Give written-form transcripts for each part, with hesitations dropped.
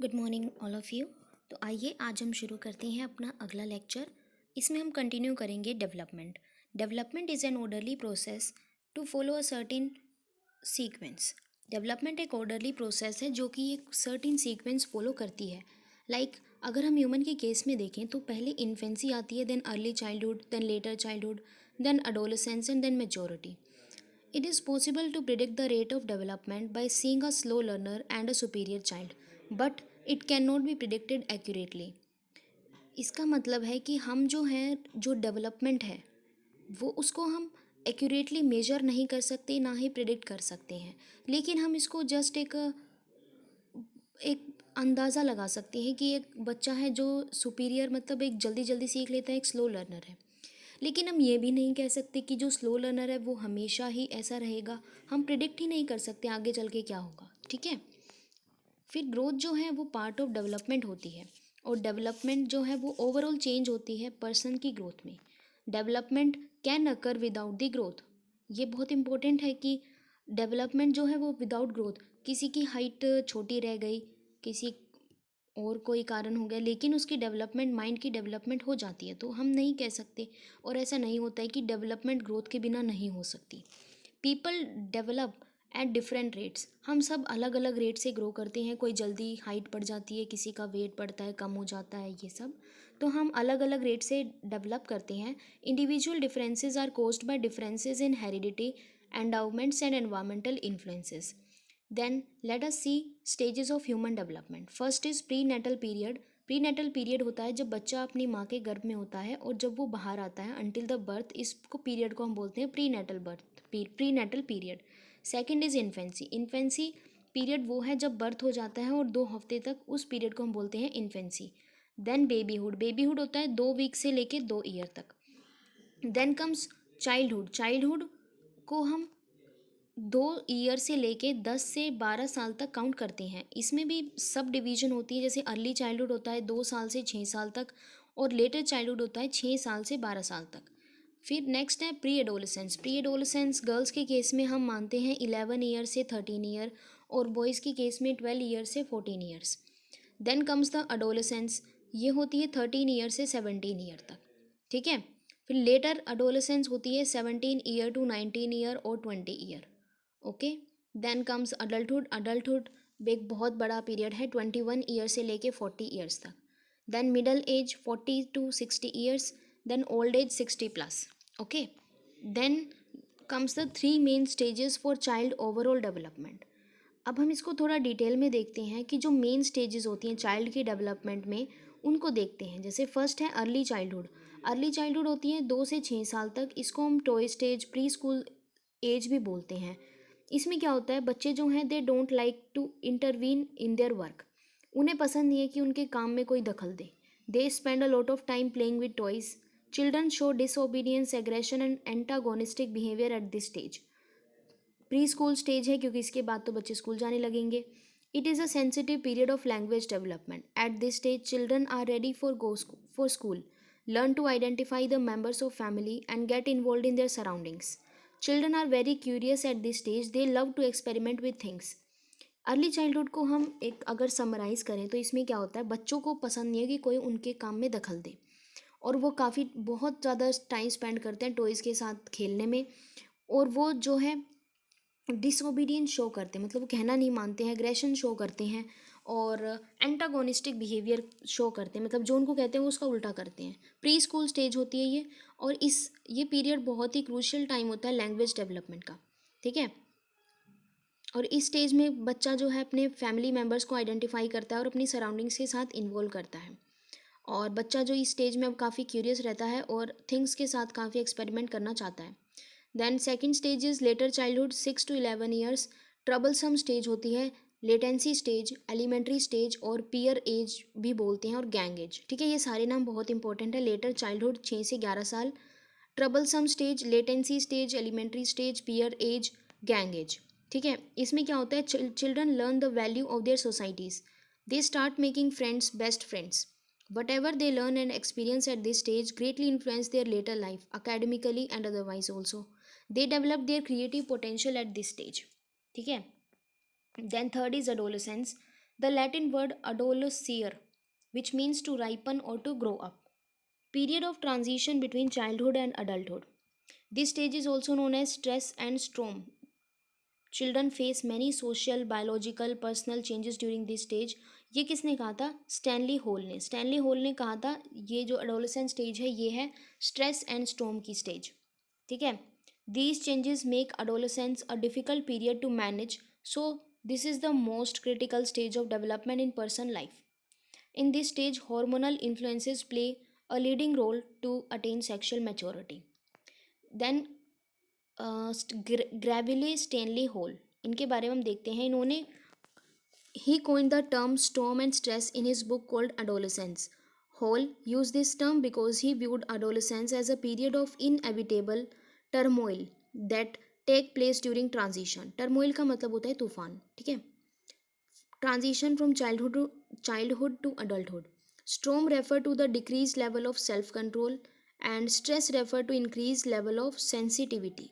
Good morning all of you. तो आइए आज हम शुरू करते हैं अपना अगला लेक्चर। इसमें हम कंटिन्यू करेंगे development. Development is an orderly process to follow a certain sequence. Development एक ऑर्डरली प्रोसेस है जो कि एक सर्टेन सीक्वेंस फॉलो करती है। अगर हम ह्यूमन के केस में देखें तो पहले इन्फेंसी आती है, then early childhood, then later childhood, then adolescence and then maturity. It is possible to predict the rate of development by seeing a slow learner and a superior child, but it cannot be predicted accurately. इसका मतलब है कि हम जो हैं, जो development है वो उसको हम एक्यूरेटली मेजर नहीं कर सकते, ना ही प्रिडिक्ट कर सकते हैं। लेकिन हम इसको जस्ट एक अंदाज़ा लगा सकते हैं कि एक बच्चा है जो सुपीरियर, मतलब एक जल्दी जल्दी सीख लेता है, एक स्लो लर्नर है। लेकिन हम ये भी नहीं कह सकते कि जो स्लो लर्नर है वो हमेशा ही ऐसा रहेगा। हम प्रिडिक्ट ही नहीं कर सकते आगे चल के क्या होगा, ठीक है। फिर ग्रोथ जो है वो पार्ट ऑफ डेवलपमेंट होती है, और डेवलपमेंट जो है वो ओवरऑल चेंज होती है पर्सन की ग्रोथ में। Development can occur without the growth. ये बहुत इंपॉर्टेंट है कि डेवलपमेंट जो है वो विदाउट ग्रोथ, किसी की हाइट छोटी रह गई, किसी और कोई कारण हो गया, लेकिन उसकी डेवलपमेंट, माइंड की डेवलपमेंट हो जाती है, तो हम नहीं कह सकते। और ऐसा नहीं होता है कि डेवलपमेंट ग्रोथ के बिना नहीं हो सकती। People develop at different rates. हम सब अलग अलग रेट से ग्रो करते हैं। कोई जल्दी हाइट बढ़ जाती है, किसी का वेट बढ़ता है, कम हो जाता है, ये सब तो हम अलग अलग रेट से डेवलप करते हैं। Individual differences are caused by differences in heredity, endowments and environmental influences. Then let us see stages of human development. First is prenatal period. Prenatal period होता है जब बच्चा अपनी माँ के गर्भ में होता है और जब वो बाहर आता है अंटिल द बर्थ, इसको पीरियड को हम बोलते हैं prenatal birth, prenatal period. Second is infancy. Infancy period वो है जब बर्थ हो जाता है और 2 हफ्ते तक, उस पीरियड को हम बोलते हैं इन्फेंसी। Then babyhood. बेबीहुड होता है 2 वीक से लेके 2 ईयर तक। Then comes childhood. चाइल्डहुड को हम 2 ईयर से लेके 10 से 12 साल तक काउंट करते हैं। इसमें भी सब डिवीजन होती है, जैसे अर्ली चाइल्डहुड होता है 2 साल से 6 साल तक, और लेटर चाइल्डहुड होता है 6 साल से 12 साल तक। फिर नेक्स्ट है pre adolescence. Pre adolescence girls के केस में हम मानते हैं 11 ईयर से 13 ईयर, और बॉयज़ के केस में 12 ईयर से 14 years. Then comes the adolescence, ये होती है 13 ईयर से 17 ईयर तक, ठीक है। फिर लेटर अडोलेसेंस होती है 17 ईयर टू 19 ईयर और 20 year, okay. Then comes adulthood. Adulthood एक बहुत बड़ा पीरियड है, 21 ईयर से लेके 40 ईयर्स तक। Then middle age 40 to 60 years. Then old age 60+, okay. Then comes the 3 main stages for child overall development. अब हम इसको थोड़ा डिटेल में देखते हैं कि जो मेन स्टेजेस होती हैं चाइल्ड की डेवलपमेंट में, उनको देखते हैं। जैसे फर्स्ट है अर्ली चाइल्डहुड। अर्ली चाइल्डहुड होती है 2 से 6 साल तक, इसको हम toy stage, preschool age भी बोलते हैं। इसमें क्या होता है, बच्चे जो हैं they don't like to intervene in their work. उन्हें पसंद नहीं है कि उनके काम में कोई दखल दे। They spend a lot of time playing with toys. Children show disobedience, aggression and antagonistic behaviour at this stage. Preschool stage है क्योंकि इसके बाद तो बच्चे स्कूल जाने लगेंगे। It is a sensitive period of language development. At this stage children are ready for school, learn to identify the members of family and get involved in their surroundings. Children are very curious at this stage. They love to experiment with things. Early childhood को हम एक अगर summarise करें तो इसमें क्या होता है, बच्चों को पसंद नहीं है कि कोई उनके काम में दखल दे, और वो काफ़ी बहुत ज़्यादा टाइम स्पेंड करते हैं टॉयज़ के साथ खेलने में। और वो जो है डिसोबीडियंस शो करते हैं, मतलब वो कहना नहीं मानते हैं, एग्रेशन शो करते हैं, और एंटागोनिस्टिक बिहेवियर शो करते हैं, मतलब जो उनको कहते हैं वो उसका उल्टा करते हैं। प्री स्कूल स्टेज होती है ये, और ये पीरियड बहुत ही क्रूशियल टाइम होता है लैंग्वेज डेवलपमेंट का, ठीक है। और इस स्टेज में बच्चा जो है अपने फैमिली मेम्बर्स को आइडेंटिफाई करता है और अपनी सराउंडिंग्स के साथ इन्वॉल्व करता है। और बच्चा जो इस स्टेज में अब काफ़ी क्यूरियस रहता है और थिंग्स के साथ काफ़ी एक्सपेरिमेंट करना चाहता है। Then second stage is later childhood, 6 to 11 years. Troublesome stage होती है, लेटेंसी स्टेज, एलिमेंट्री स्टेज, और पियर एज भी बोलते हैं, और गैंग एज, ठीक है। ये सारे नाम बहुत इंपॉर्टेंट है। लेटर चाइल्डहुड 6 से 11 साल, troublesome stage, latency stage, elementary stage, peer age, gang age, ठीक है। इसमें क्या होता है, children learn the value of their societies. They start making friends, best friends. Whatever they learn and experience at this stage greatly influence their later life, academically and otherwise also. They develop their creative potential at this stage, ठीक है। Then third is adolescence. The Latin word adolescere, which means to ripen or to grow up. Period of transition between childhood and adulthood. This stage is also known as stress and storm. Children face many social, biological, personal changes during this stage. ये किसने कहा था? Stanley whole ने कहा था ये जो adolescent stage है ये है स्ट्रेस एंड स्टॉर्म की स्टेज. ठीक है. These changes make adolescence a difficult period to manage, so this is the most critical stage of development in person life. In this stage, hormonal influences play a leading role to attain sexual maturity. Then Granville Stanley Hall, इनके बारे में हम देखते हैं. इन्होंने ही coined the term storm and stress in his book called Adolescence. Hall used this term because he viewed adolescence as a period of inevitable turmoil that take place during transition. Turmoil का मतलब होता है तूफान. ठीक है. Transition from childhood to adulthood. Storm refer to the decreased level of self control and stress refer to increased level of sensitivity.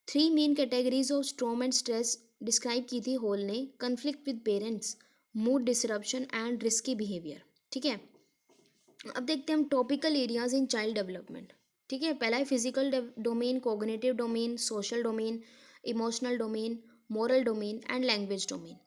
Three main categories of storm and stress describe की थी hall ने. Conflict with parents, mood disruption and risky behaviour. ठीक है. अब देखते हैं हम topical areas in child development. ठीक है. पहला है physical domain, cognitive domain, social domain, emotional domain, moral domain and language domain.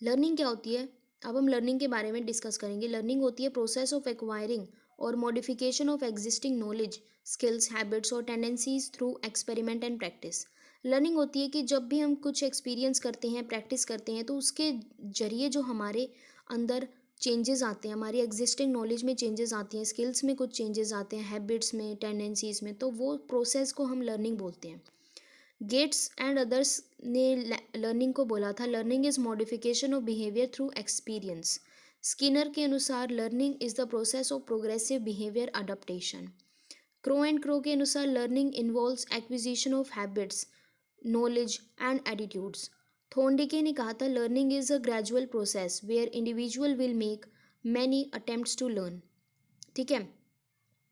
Learning क्या होती है? अब हम लर्निंग के बारे में डिस्कस करेंगे. लर्निंग होती है प्रोसेस ऑफ एक्वायरिंग और modification of existing knowledge, skills, habits और tendencies through experiment and practice. Learning होती है कि जब भी हम कुछ एक्सपीरियंस करते हैं, प्रैक्टिस करते हैं, तो उसके जरिए जो हमारे अंदर चेंजेस आते हैं, हमारी एग्जिस्टिंग नॉलेज में चेंजेस आती हैं, स्किल्स में कुछ चेंजेस आते हैं, हैबिट्स में, टेंडेंसीज में, तो वो प्रोसेस को हम लर्निंग बोलते हैं. गेट्स एंड अदर्स ने लर्निंग को बोला था learning is modification of behaviour through experience. Skinner के अनुसार learning is the process of progressive behaviour adaptation. Crow and Crow के अनुसार learning involves acquisition of habits, knowledge and attitudes. Thorndike ने कहा था learning is a gradual process where individual will make many attempts to learn. ठीक है.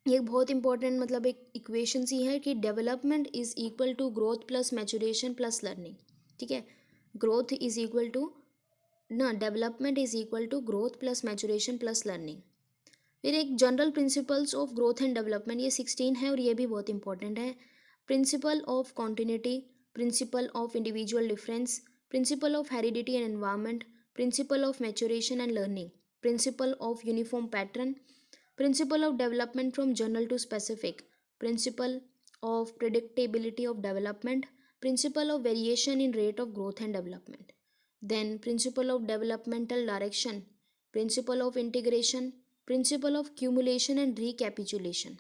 ये बहुत important मतलब एक इक्वेशन सी है कि development is equal to growth plus maturation plus learning. ठीक है. Growth is equal to development is equal to growth plus maturation plus learning. फिर एक general principles of growth and development, ये 16 है और ये भी बहुत इंपॉर्टेंट है. Principle of continuity, principle of individual difference, principle of heredity and environment, principle of maturation and learning, principle of uniform pattern, principle of development from general to specific, principle of predictability of development, principle of variation in rate of growth and development. Then principle of developmental direction, principle of integration, principle of cumulation and recapitulation,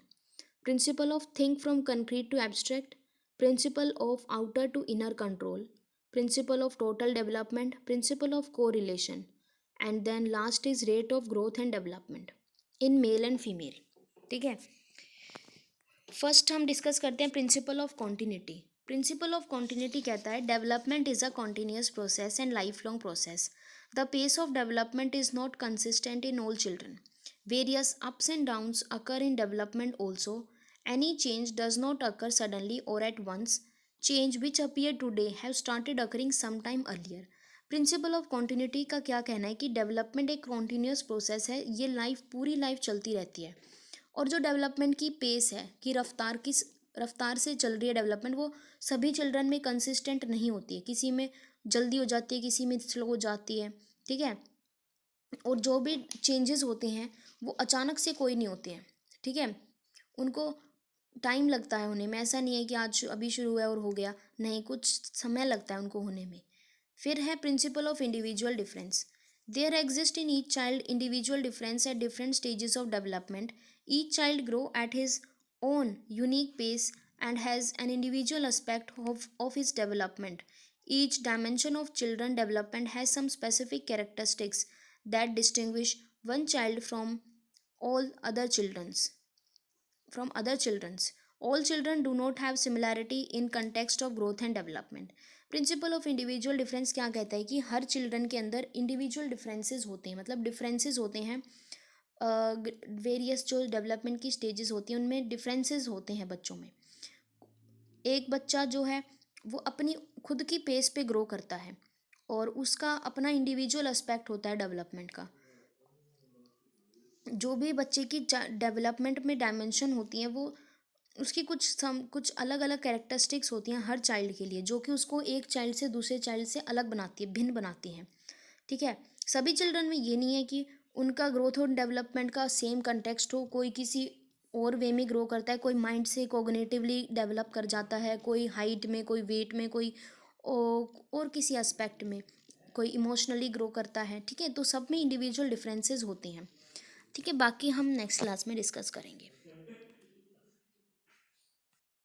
principle of think from concrete to abstract, principle of outer to inner control, principle of total development, principle of correlation, and then last is rate of growth and development in male and female. ठीक है. First हम discuss करते हैं principle of continuity. Principle of continuity कहता है development is a continuous process and life long process. The pace of development is not consistent in all children. Various ups and downs occur in development also. Any change does not occur suddenly और at once. Change which appear today have started occurring some time earlier. Principal of continuity का क्या कहना है कि development एक continuous process है, ये life पूरी लाइफ चलती रहती है. और जो डेवलपमेंट की पेस है कि रफ्तार किस रफ्तार से चल रही है डेवलपमेंट, वो सभी चिल्ड्रन में कंसिस्टेंट नहीं होती है. किसी में जल्दी हो जाती है, किसी में स्लो हो जाती है. ठीक है. और जो भी चेंजेस होते हैं वो अचानक से कोई नहीं होते हैं. ठीक है. उनको टाइम लगता है होने में. ऐसा नहीं है कि आज अभी शुरू हुआ और हो गया, नहीं, कुछ समय लगता है उनको होने में. फिर है principle of individual difference. There exist in each child individual difference at different stages of development. Each child grow at his own unique pace and has an individual aspect of his development. Each dimension of children development has some specific characteristics that distinguish one child all other children's from other children's. All children do not have similarity in context of growth and development. Principal of individual difference क्या कहता है कि her children के अंदर individual differences होते हैं, मतलब differences होते हैं. वेरियस जो डेवलपमेंट की स्टेजेस होती हैं उनमें डिफरेंसेस होते हैं बच्चों में. एक बच्चा जो है वो अपनी खुद की पेस पे ग्रो करता है और उसका अपना इंडिविजुअल एस्पेक्ट होता है डेवलपमेंट का। जो भी बच्चे की डेवलपमेंट में डायमेंशन होती हैं वो उसकी कुछ अलग अलग कैरेक्टरिस्टिक्स होती हैं हर चाइल्ड के लिए, जो कि उसको एक चाइल्ड से दूसरे चाइल्ड से अलग बनाती है, भिन्न बनाती हैं। ठीक है। सभी चिल्ड्रन में ये नहीं है कि उनका ग्रोथ और डेवलपमेंट का सेम कंटेक्स्ट हो, कोई किसी और वे में ग्रो करता है, कोई माइंड से कोग्निटिवली डेवलप कर जाता है, कोई हाइट में, कोई वेट में, कोई और किसी एस्पेक्ट में, कोई इमोशनली ग्रो करता है। ठीक है, तो सब में इंडिविजुअल डिफरेंसेस होते हैं। ठीक है, बाकी हम नेक्स्ट क्लास में डिस्कस करेंगे।